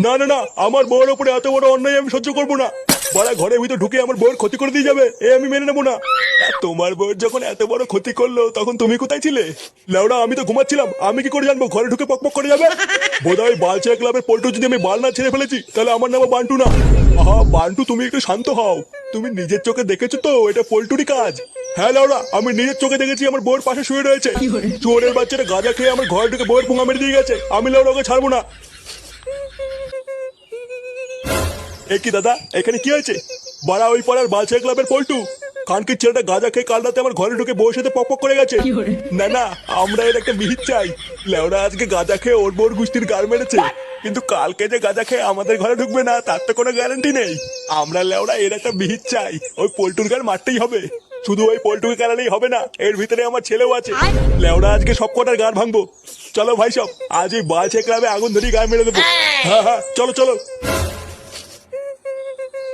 না না না, আমার বউয়ের ওপরে এত বড় অন্যায় আমি সহ্য করবো না। বড়া ঘরের ভিতর ঢুকে আমার বউয়ের ক্ষতি করে দিয়ে যাবে, এ আমি মেনে নেবো না। আর তোমার বউয়ের যখন এত বড় ক্ষতি করলো তখন তুমি কোথায় ছিলে? লেওড়া আমি তো ঘুমাচ্ছিলাম, আমি কি করে জানবো ঘরে ঢুকে পকপক করে যাবে? বোধহয় বালচা ক্লাবের পল্টু যদি আমি বাল না ছেড়ে ফেলেছি তাহলে আমার নাম বান্টু না। আহা বান্টু, তুমি একটু শান্ত হও। তুমি নিজের চোখে দেখেছো তো এটা পল্টুরই কাজ? হ্যাঁ লেওড়া, আমি নিজের চোখে দেখেছি আমার বউয়ের পাশে শুয়ে রয়েছে। চোরের বাচ্চাটা গাঁজা খেয়ে আমার ঘরে ঢুকে বউয়ের পুঙা মেরে দিয়ে গেছে, আমি লেওড়া ওকে ছাড়বো না। এ কি দাদা, এখানে কি হয়েছে? বাড়া ওই পাড়ার বালচা ক্লাবের পল্টু কানকির ছেলেটা গাঁজা খেয়ে কাল রাতে আমার ঘরে ঢুকে বউর সাথে পক করে গেছে। না না, আমরা এর একটা মিহিত চাই। লেওড়া আজকে গাঁজা খেয়ে ওর বউর গুষ্টির গার মেরেছে, কিন্তু কালকে যে গাঁজা খেয়ে আমাদের ঘরে ঢুকবে না তার তো কোনো গ্যারান্টি নেই। আমরা লেওড়া এর একটা মিহিত চাই, ওই পল্টুর গার মারতেই হবে। শুধু ওই পল্টুকে কেনালেই হবে না, এর ভিতরে আমার ছেলেও আছে। লেওড়া আজকে সব কটার গার ভাঙবো। চলো ভাই সব, আজ ওই বালচা ক্লাবে আগুন ধরিয়ে গায়ে মেরে দেবো। হ্যাঁ হ্যাঁ, চলো চলো।